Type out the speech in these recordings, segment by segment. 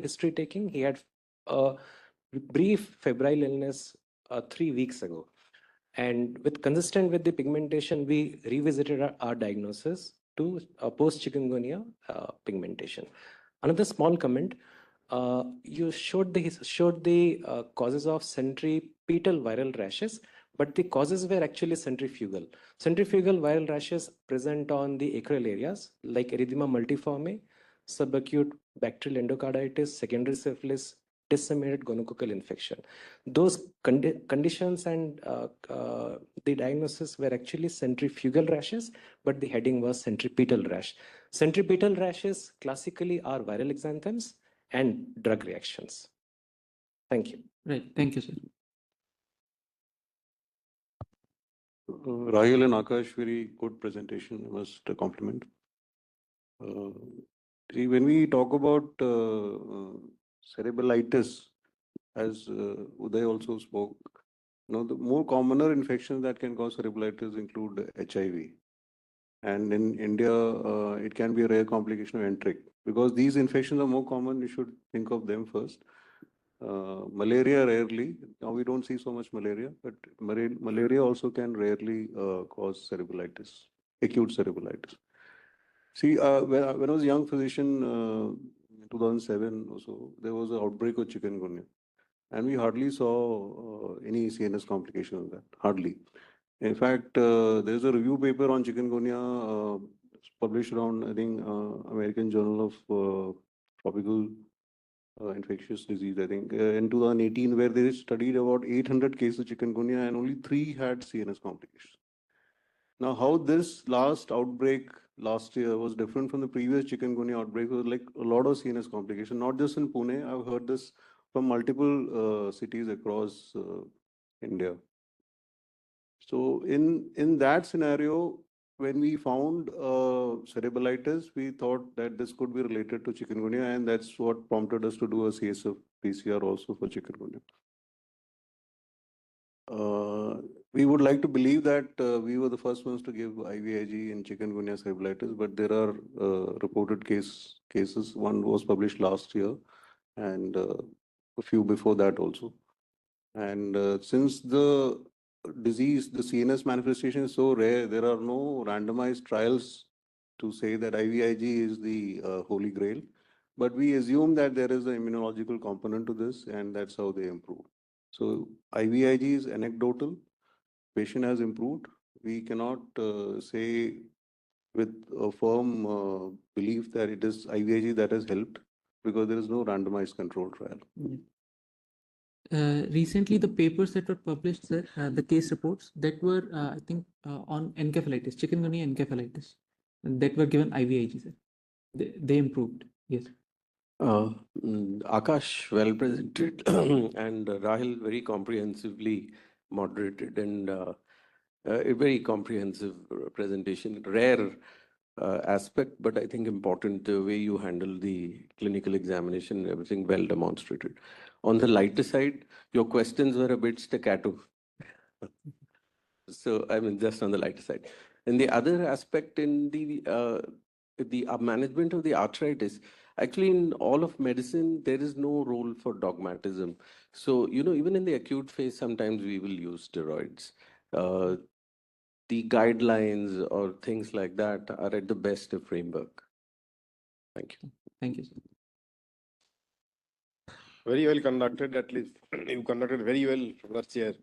history taking. He had a brief febrile illness 3 weeks ago. And consistent with the pigmentation, we revisited our diagnosis to post chikungunya pigmentation. Another small comment: you showed the causes of centripetal viral rashes, but the causes were actually centrifugal. Centrifugal viral rashes present on the acral areas like erythema multiforme, subacute bacterial endocarditis, secondary syphilis, disseminated gonococcal infection. Those conditions and the diagnosis were actually centrifugal rashes, but the heading was centripetal rash. Centripetal rashes classically are viral exanthems and drug reactions. Thank you. Right. Thank you, sir. Rahil and Akash, very good presentation. I must compliment. When we talk about cerebralitis, as Uday also spoke, the more commoner infections that can cause cerebralitis include HIV. And in India, it can be a rare complication of enteric. Because these infections are more common, you should think of them first. Malaria rarely. Now we don't see so much malaria, but malaria also can rarely cause cerebralitis, acute cerebralitis. See, when I was a young physician, in 2007 or so, there was an outbreak of chikungunya. And we hardly saw any CNS complication of that. Hardly. In fact, there's a review paper on chikungunya published around, I think, American Journal of Tropical Infectious Disease, I think, in 2018, where they studied about 800 cases of chikungunya and only 3 had CNS complications. Now, how this last outbreak last year was different from the previous chikungunya outbreak was like a lot of CNS complications, not just in Pune. I've heard this from multiple cities across India. So in that scenario, when we found cerebralitis, we thought that this could be related to chikungunya, and that's what prompted us to do a CSF PCR also for chikungunya. We would like to believe that we were the first ones to give IVIG in chikungunya cerebralitis, but there are reported cases. One was published last year, and a few before that also. And since the disease, the CNS manifestation is so rare, there are no randomized trials to say that IVIG is the holy grail. But we assume that there is an immunological component to this, and that's how they improve. So IVIG is anecdotal. Patient has improved. We cannot say with a firm belief that it is IVIG that has helped, because there is no randomized control trial. Recently, the papers that were published, sir, the case reports that were, I think, on encephalitis, chikungunya encephalitis, that were given IVIG, sir. They improved. Yes. Akash, well presented, and Rahil very comprehensively moderated, and a very comprehensive presentation. Rare aspect, but I think important the way you handle the clinical examination, everything well demonstrated. On the lighter side, your questions were a bit staccato. So, I mean, just on the lighter side. And the other aspect in the management of the arthritis, actually in all of medicine, there is no role for dogmatism. So, even in the acute phase, sometimes we will use steroids. The guidelines or things like that are at the best of framework. Thank you. Thank you, sir. Very well conducted, at least you conducted very well, Professor Chair.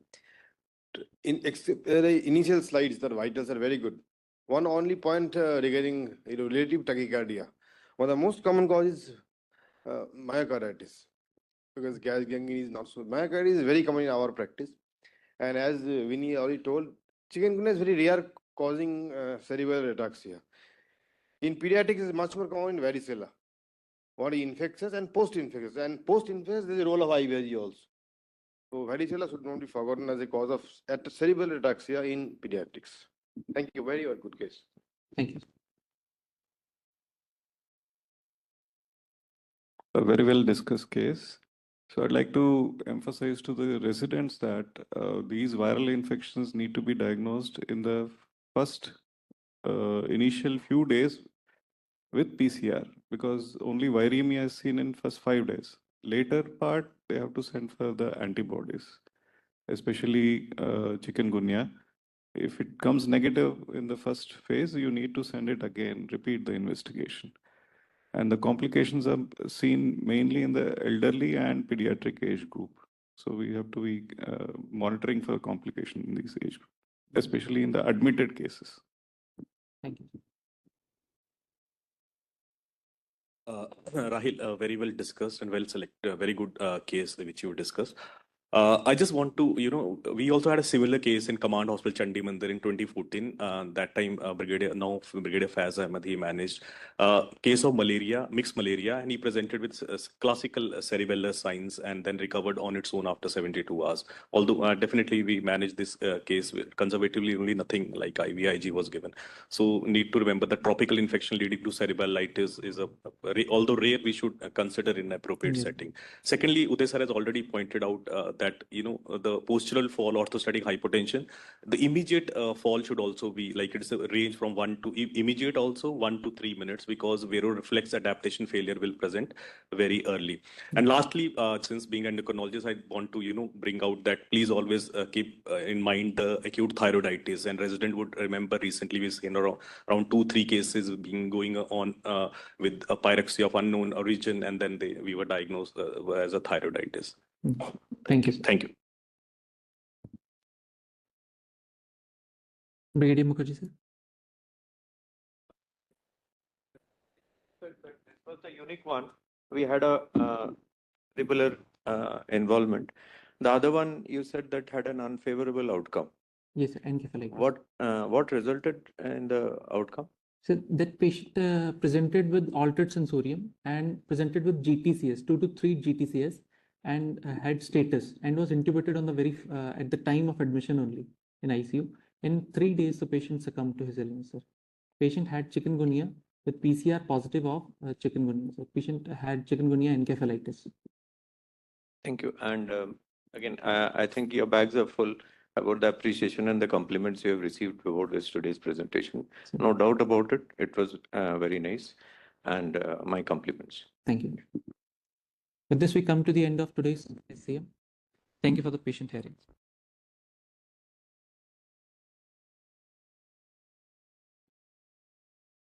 In the initial slides, the vitals are very good. One only point regarding relative tachycardia. One of the most common causes myocarditis, because gas gangrene is not so. Myocarditis is very common in our practice, and as Vinny already told, chikungunya is very rare, causing cerebral ataxia. In pediatrics, it's much more common in varicella. What is infectious and post-infectious, and post-infectious there is a role of IVIG also. So varicella should not be forgotten as a cause of cerebral ataxia in pediatrics. Thank you. Very good case. Thank you. A very well discussed case. So I'd like to emphasize to the residents that these viral infections need to be diagnosed in the first initial few days with PCR because only viremia is seen in first 5 days. Later part, they have to send for the antibodies, especially chikungunya. If it comes negative in the first phase, you need to send it again, repeat the investigation. And the complications are seen mainly in the elderly and pediatric age group. So we have to be monitoring for complication in these age group, especially in the admitted cases. Thank you. Rahil, very well discussed and well selected, very good case which you discussed. I just want to, we also had a similar case in Command Hospital Chandi Mandir in 2014. That time, Brigadier Faiz Ahmed, he managed case of malaria, mixed malaria, and he presented with classical cerebellar signs and then recovered on its own after 72 hours. Although definitely we managed this case conservatively, only nothing like IVIG was given. So need to remember that tropical infection leading to cerebellitis is although rare, we should consider in appropriate setting. Secondly, Uday sir has already pointed out that the postural fall, orthostatic hypotension, the immediate fall should also be like it's a range from 1 to immediate also 1 to 3 minutes because varoreflex adaptation failure will present very early. And lastly, since being an endocrinologist, I want to bring out that please always keep in mind the acute thyroiditis. And resident would remember recently we've seen around 2-3 cases being going on with a pyrexia of unknown origin, and then we were diagnosed as a thyroiditis. Thank you. Thank you. Brigadier Mukherjee, sir. This was a unique one. We had a regular involvement. The other one you said that had an unfavorable outcome. Yes, sir, encephalitis. What resulted in the outcome? So that patient presented with altered sensorium and presented with GTCS, 2 to 3 GTCS, and had status and was intubated on the at the time of admission only in ICU. In 3 days, the patient succumbed to his illness, sir. Patient had chikungunya with PCR positive of chikungunya. So patient had chikungunya encephalitis. Thank you. And again, I think your bags are full about the appreciation and the compliments you have received about this today's presentation. No doubt about it. It was very nice. And my compliments. Thank you. With this, we come to the end of today's SCM. Thank you for the patient hearing.